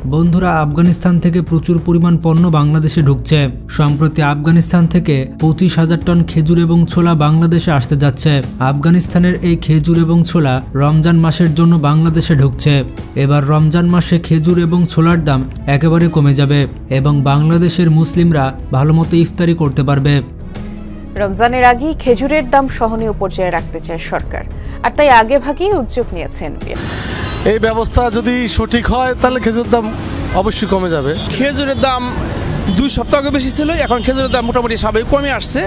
বন্ধুরা, আফগানিস্তান থেকে প্রচুর পরিমাণ পণ্য বাংলাদেশে ঢুকছে। সম্প্রতি আফগানিস্তান থেকে 25,000 টন খেজুর এবং ছোলা বাংলাদেশে আসতে যাচ্ছে। আফগানিস্তানের এই খেজুর এবং ছোলা রমজান মাসের জন্য বাংলাদেশে ঢুকছে। এবার রমজান মাসে খেজুর এবং ছোলার দাম একেবারে কমে যাবে এবং বাংলাদেশের মুসলিমরা ভালোমতো ইফতারি করতে পারবে। রমজানের আগেই খেজুরের দাম সহনীয় পর্যায়ে রাখতে চায় সরকার, আর তাই আগেভাগেই উদ্যোগ নিয়েছেন। এই ব্যবস্থা যদি সঠিক হয় তাহলে খেজুরের দাম অবশ্যই কমে যাবে। খেজুরের দাম 2 সপ্তাহ আগে বেশি ছিল, এখন খেজুরের দাম মোটামুটি স্বাভাবিক কমে আসছে।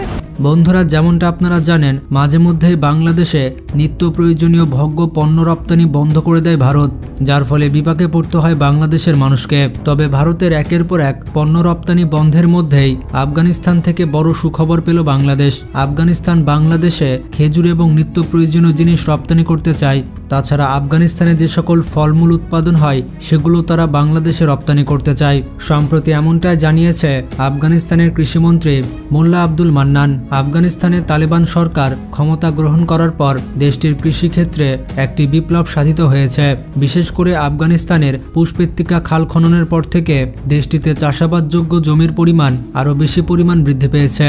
বন্ধুরা, যেমনটা আপনারা জানেন, মাঝে মধ্যেই বাংলাদেশে নিত্য প্রয়োজনীয় ভোগ্য পণ্য রপ্তানি বন্ধ করে দেয় ভারত, যার ফলে বিপাকে পড়তে হয় বাংলাদেশের মানুষকে। তবে ভারতের একের পর এক পণ্য রপ্তানি বন্ধের মধ্যেই আফগানিস্তান থেকে বড় সুখবর পেল বাংলাদেশ। আফগানিস্তান বাংলাদেশে খেজুর এবং নিত্য প্রয়োজনীয় জিনিস রপ্তানি করতে চায়। তাছাড়া আফগানিস্তানে যে সকল ফলমূল উৎপাদন হয় সেগুলো তারা বাংলাদেশে রপ্তানি করতে চায়। সম্প্রতি এমনটাই জানিয়েছে আফগানিস্তানের কৃষিমন্ত্রী মোল্লা আব্দুল মান্নান। আফগানিস্তানে তালেবান সরকার ক্ষমতা গ্রহণ করার পর দেশটির কৃষিক্ষেত্রে একটি বিপ্লব সাধিত হয়েছে। বিশেষ করে আফগানিস্তানের পুষ্পেত্তিকা খাল খননের পর থেকে দেশটিতে চাষাবাদযোগ্য জমির পরিমাণ আরও বেশি পরিমাণ বৃদ্ধি পেয়েছে,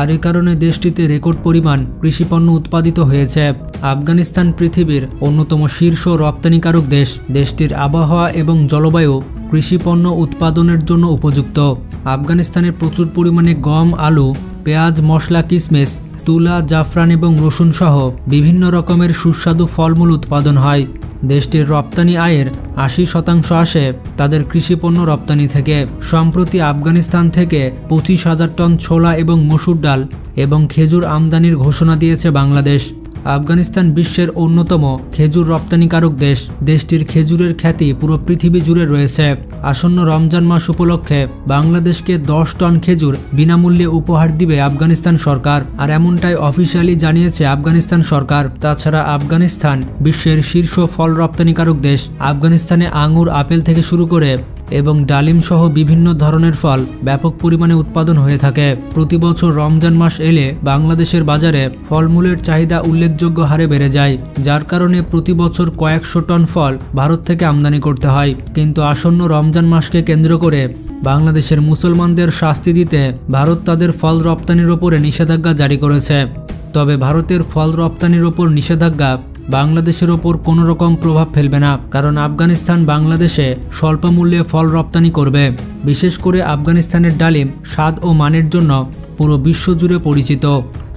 আর এ কারণে দেশটিতে রেকর্ড পরিমাণ কৃষিপণ্য উৎপাদিত হয়েছে। আফগানিস্তান পৃথিবীর অন্যতম শীর্ষ রপ্তানিকারক দেশ। দেশটির আবহাওয়া এবং জলবায়ু কৃষিপণ্য উৎপাদনের জন্য উপযুক্ত। আফগানিস্তানে প্রচুর পরিমাণে গম, আলু, পেঁয়াজ, মশলা, কিশমিশ, তুলা, জাফরান এবং রসুন সহ বিভিন্ন রকমের সুস্বাদু ফলমূল উৎপাদন হয়। দেশটির রপ্তানি আয়ের 80% আসে তাদের কৃষিপণ্য রপ্তানি থেকে। সম্প্রতি আফগানিস্তান থেকে 25,000 টন ছোলা এবং মসুর ডাল এবং খেজুর আমদানির ঘোষণা দিয়েছে বাংলাদেশ। আফগানিস্তান বিশ্বের অন্যতম খেজুর রপ্তানিকারক দেশ। দেশটির খেজুরের খ্যাতি পুরো পৃথিবী জুড়ে রয়েছে। আসন্ন রমজান মাস উপলক্ষে বাংলাদেশকে 10 টন খেজুর বিনামূল্যে উপহার দিবে আফগানিস্তান সরকার, আর এমনটাই অফিসিয়ালি জানিয়েছে আফগানিস্তান সরকার। তাছাড়া আফগানিস্তান বিশ্বের শীর্ষ ফল রপ্তানিকারক দেশ। আফগানিস্তানে আঙুর, আপেল থেকে শুরু করে এবং ডালিম সহ বিভিন্ন ধরনের ফল ব্যাপক পরিমাণে উৎপাদন হয়ে থাকে। প্রতি বছর রমজান মাস এলে বাংলাদেশের বাজারে ফলমূলের চাহিদা উল্লেখযোগ্য হারে বেড়ে যায়, যার কারণে প্রতি বছর কয়েকশো টন ফল ভারত থেকে আমদানি করতে হয়। কিন্তু আসন্ন রমজান মাসকে কেন্দ্র করে বাংলাদেশের মুসলমানদের শাস্তি দিতে ভারত তাদের ফল রপ্তানির ওপরে নিষেধাজ্ঞা জারি করেছে। তবে ভারতের ফল রপ্তানির ওপর নিষেধাজ্ঞা বাংলাদেশের ওপর কোনো রকম প্রভাব ফেলবে না, কারণ আফগানিস্তান বাংলাদেশে স্বল্প মূল্যে ফল রপ্তানি করবে। বিশেষ করে আফগানিস্তানের ডালিম স্বাদ ও মানের জন্য পুরো বিশ্বজুড়ে পরিচিত।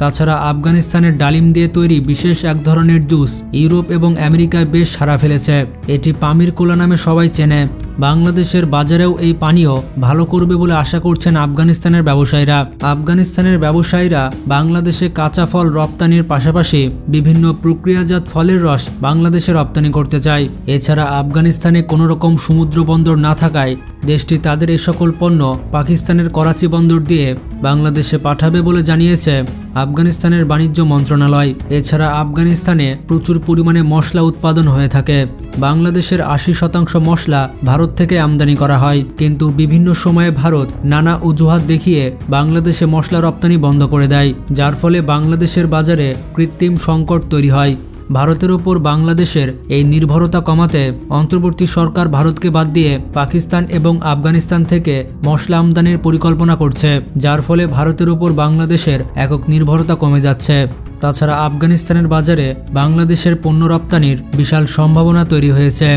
তাছাড়া আফগানিস্তানের ডালিম দিয়ে তৈরি বিশেষ এক ধরনের জুস ইউরোপ এবং আমেরিকায় বেশ সাড়া ফেলেছে। এটি পামির কোলা নামে সবাই চেনে। বাংলাদেশের বাজারেও এই পানীয় ভালো করবে বলে আশা করছেন আফগানিস্তানের ব্যবসায়ীরা। আফগানিস্তানের ব্যবসায়ীরা বাংলাদেশে কাঁচা ফল রপ্তানির পাশাপাশি বিভিন্ন প্রক্রিয়াজাত ফলের রস বাংলাদেশে রপ্তানি করতে চায়। এছাড়া আফগানিস্তানে কোনো রকম সমুদ্র বন্দর না থাকায় দেশটি তাদের এই সকল পণ্য পাকিস্তানের করাচি বন্দর দিয়ে বাংলাদেশে পাঠাবে বলে জানিয়েছে আফগানিস্তানের বাণিজ্য মন্ত্রণালয়। এছাড়া আফগানিস্তানে প্রচুর পরিমাণে মশলা উৎপাদন হয়ে থাকে। বাংলাদেশের 80% মশলা ভারত থেকে আমদানি করা হয়, কিন্তু বিভিন্ন সময়ে ভারত নানা অজুহাত দেখিয়ে বাংলাদেশে মশলা রপ্তানি বন্ধ করে দেয়, যার ফলে বাংলাদেশের বাজারে কৃত্রিম সংকট তৈরি হয়। ভারতের ওপর বাংলাদেশের এই নির্ভরতা কমাতে অন্তর্বর্তী সরকার ভারতকে বাদ দিয়ে পাকিস্তান এবং আফগানিস্তান থেকে মশলা আমদানির পরিকল্পনা করছে, যার ফলে ভারতের ওপর বাংলাদেশের একক নির্ভরতা কমে যাচ্ছে। তাছাড়া আফগানিস্তানের বাজারে বাংলাদেশের পণ্য রপ্তানির বিশাল সম্ভাবনা তৈরি হয়েছে।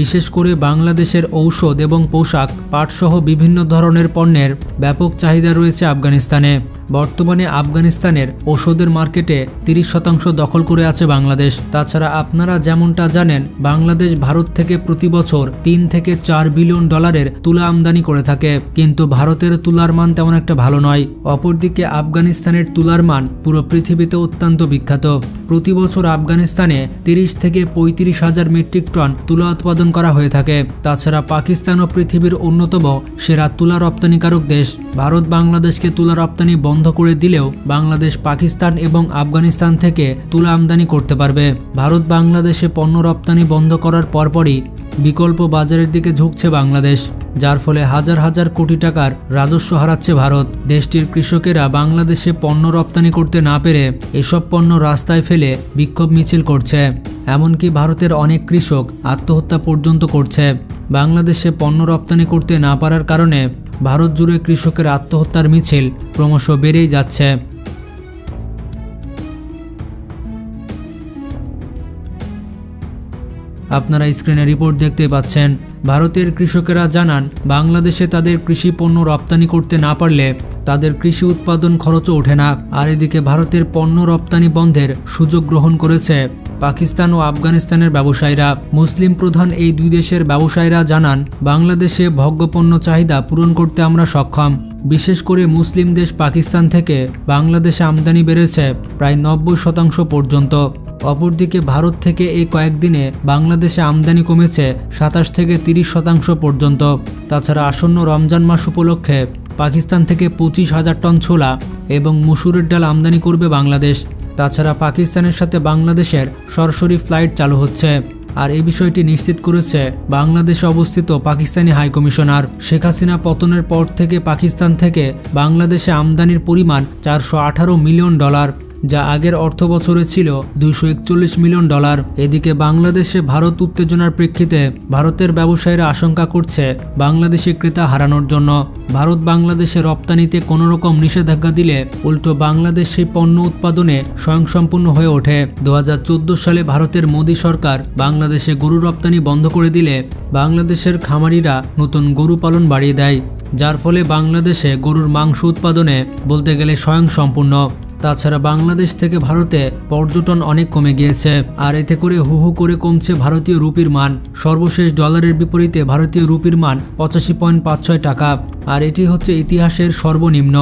বিশেষ করে বাংলাদেশের ঔষধ এবং পোশাক, পাটসহ বিভিন্ন ধরনের পণ্যের ব্যাপক চাহিদা রয়েছে আফগানিস্তানে। বর্তমানে আফগানিস্তানের ওষুধের মার্কেটে 30% দখল করে আছে বাংলাদেশ। তাছাড়া আপনারা যেমনটা জানেন, বাংলাদেশ ভারত থেকে প্রতি বছর 3 থেকে 4 বিলিয়ন ডলারের তুলা আমদানি করে থাকে, কিন্তু ভারতের তুলার মান তেমন একটা ভালো নয়। অপরদিকে আফগানিস্তানের তুলার মান পুরো পৃথিবীতে অত্যন্ত বিখ্যাত। প্রতি বছর আফগানিস্তানে 30 থেকে 35 হাজার মেট্রিক টন তুলা উৎপাদন করা হয়ে থাকে। তাছাড়া পাকিস্তানও পৃথিবীর অন্যতম সেরা তুলা রপ্তানিকারক দেশ। ভারত বাংলাদেশকে তুলা রপ্তানি বন্ধ করে দিলেও বাংলাদেশ পাকিস্তান এবং আফগানিস্তান থেকে তুলা আমদানি করতে পারবে। ভারত বাংলাদেশে পণ্য রপ্তানি বন্ধ করার পরপরই বিকল্প বাজারের দিকে ঝুঁকছে বাংলাদেশ, যার ফলে হাজার হাজার কোটি টাকার রাজস্ব হারাচ্ছে ভারত। দেশটির কৃষকেরা বাংলাদেশে পণ্য রপ্তানি করতে না পেরে এসব পণ্য রাস্তায় ফেলে বিক্ষোভ মিছিল করছে। এমনকি ভারতের অনেক কৃষক আত্মহত্যা পর্যন্ত করছে। বাংলাদেশে পণ্য রপ্তানি করতে না পারার কারণে ভারত জুড়ে কৃষকের আত্মহত্যার মিছিল ক্রমশ বেড়েই যাচ্ছে। আপনারা স্ক্রিনে রিপোর্ট দেখতে পাচ্ছেন। ভারতের কৃষকেরা জানান, বাংলাদেশে তাদের কৃষি পণ্য রপ্তানি করতে না পারলে তাদের কৃষি উৎপাদন খরচও ওঠে না। আর এদিকে ভারতের পণ্য রপ্তানি বন্ধের সুযোগ গ্রহণ করেছে পাকিস্তান ও আফগানিস্তানের ব্যবসায়ীরা। মুসলিম প্রধান এই দুই দেশের ব্যবসায়ীরা জানান, বাংলাদেশে ভোগ্যপণ্য চাহিদা পূরণ করতে আমরা সক্ষম। বিশেষ করে মুসলিম দেশ পাকিস্তান থেকে বাংলাদেশে আমদানি বেড়েছে প্রায় 90% পর্যন্ত। অপরদিকে ভারত থেকে এই কয়েকদিনে বাংলাদেশে আমদানি কমেছে 27 থেকে 30% পর্যন্ত। তাছাড়া আসন্ন রমজান মাস উপলক্ষে পাকিস্তান থেকে 25,000 টন ছোলা এবং মসুরের ডাল আমদানি করবে বাংলাদেশ। তাছাড়া পাকিস্তানের সাথে বাংলাদেশের সরাসরি ফ্লাইট চালু হচ্ছে। আর এই বিষয়টি নিশ্চিত করেছে বাংলাদেশে অবস্থিত পাকিস্তানি হাইকমিশনার। শেখ হাসিনা পতনের পর থেকে পাকিস্তান থেকে বাংলাদেশে আমদানির পরিমাণ $418 মিলিয়ন, যা আগের অর্থ বছরে ছিল $241 মিলিয়ন। এদিকে বাংলাদেশে ভারত উত্তেজনার প্রেক্ষিতে ভারতের ব্যবসায়ীরা আশঙ্কা করছে বাংলাদেশি ক্রেতা হারানোর জন্য। ভারত বাংলাদেশে রপ্তানিতে কোনো রকম নিষেধাজ্ঞা দিলে উল্টো বাংলাদেশ সেই পণ্য উৎপাদনে স্বয়ংসম্পূর্ণ হয়ে ওঠে। 2014 সালে ভারতের মোদী সরকার বাংলাদেশে গরু রপ্তানি বন্ধ করে দিলে বাংলাদেশের খামারিরা নতুন গরু পালন বাড়িয়ে দেয়, যার ফলে বাংলাদেশে গরুর মাংস উৎপাদনে বলতে গেলে স্বয়ংসম্পূর্ণ। তাছাড়া বাংলাদেশ থেকে ভারতে পর্যটন অনেক কমে গিয়েছে। আর এতে করে হু হু করে কমছে ভারতীয় রুপির মান। সর্বশেষ ডলারের বিপরীতে ভারতীয় রুপির মান 85.56 টাকা। আর এটি হচ্ছে ইতিহাসের সর্বনিম্ন।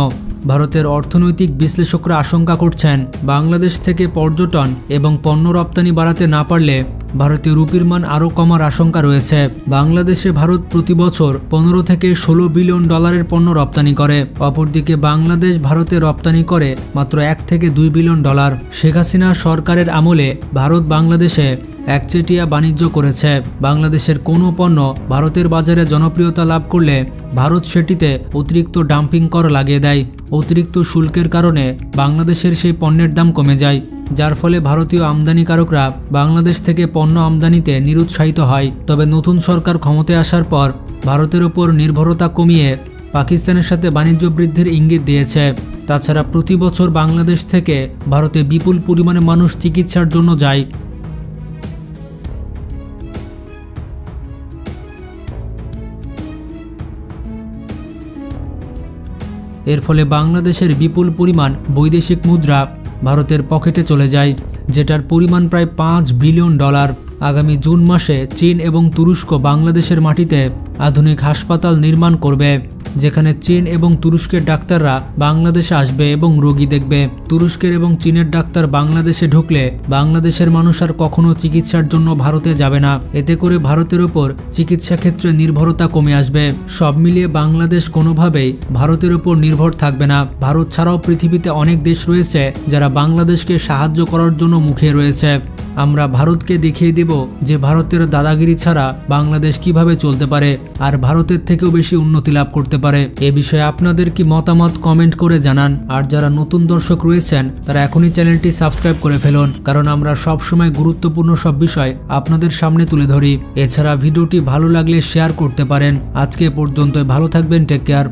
ভারতের অর্থনৈতিক বিশ্লেষকরা আশঙ্কা করছেন, বাংলাদেশ থেকে পর্যটন এবং পণ্য রপ্তানি বাড়াতে না পারলে ভারতীয় রুপির মান আরও কমার আশঙ্কা রয়েছে। বাংলাদেশে ভারত প্রতি বছর 15 থেকে 16 বিলিয়ন ডলারের পণ্য রপ্তানি করে। অপরদিকে বাংলাদেশ ভারতে রপ্তানি করে মাত্র 1 থেকে 2 বিলিয়ন ডলার। শেখ হাসিনা সরকারের আমলে ভারত বাংলাদেশে একচেটিয়া বাণিজ্য করেছে। বাংলাদেশের কোনো পণ্য ভারতের বাজারে জনপ্রিয়তা লাভ করলে ভারত সেটিতে অতিরিক্ত ডাম্পিং কর লাগিয়ে দেয়। অতিরিক্ত শুল্কের কারণে বাংলাদেশের সেই পণ্যের দাম কমে যায়, যার ফলে ভারতীয় আমদানিকারকরা বাংলাদেশ থেকে পণ্য আমদানিতে নিরুৎসাহিত হয়। তবে নতুন সরকার ক্ষমতায় আসার পর ভারতের ওপর নির্ভরতা কমিয়ে পাকিস্তানের সাথে বাণিজ্য বৃদ্ধির ইঙ্গিত দিয়েছে। তাছাড়া প্রতি বছর বাংলাদেশ থেকে ভারতে বিপুল পরিমাণে মানুষ চিকিৎসার জন্য যায়। এর ফলে বাংলাদেশের বিপুল পরিমাণ বৈদেশিক মুদ্রা ভারতের পকেটে চলে যায়, যেটার পরিমাণ প্রায় $5 বিলিয়ন। আগামী জুন মাসে চীন এবং তুরস্ক বাংলাদেশের মাটিতে আধুনিক হাসপাতাল নির্মাণ করবে, যেখানে চীন এবং তুরস্কের ডাক্তাররা বাংলাদেশে আসবে এবং রোগী দেখবে। তুরস্কের এবং চীনের ডাক্তার বাংলাদেশে ঢুকলে বাংলাদেশের মানুষ আর কখনো চিকিৎসার জন্য ভারতে যাবে না। এতে করে ভারতের ওপর চিকিৎসা ক্ষেত্রে নির্ভরতা কমে আসবে। সব মিলিয়ে বাংলাদেশ কোনোভাবেই ভারতের ওপর নির্ভর থাকবে না। ভারত ছাড়াও পৃথিবীতে অনেক দেশ রয়েছে যারা বাংলাদেশকে সাহায্য করার জন্য মুখে রয়েছে। আমরা ভারতকে দেখিয়ে দেব যে ভারতের দাদাগিরি ছাড়া বাংলাদেশ কিভাবে চলতে পারে আর ভারতের থেকেও বেশি উন্নতি লাভ করতে পারে। এ বিষয়ে আপনাদের কি মতামত কমেন্ট করে জানান। আর যারা নতুন দর্শক রয়েছেন তারা এখনই চ্যানেলটি সাবস্ক্রাইব করে ফেলুন, কারণ আমরা সব সময় গুরুত্বপূর্ণ সব বিষয় আপনাদের সামনে তুলে ধরি। এছাড়া ভিডিওটি ভালো লাগলে শেয়ার করতে পারেন। আজকে পর্যন্ত ভালো থাকবেন, টেক কেয়ার।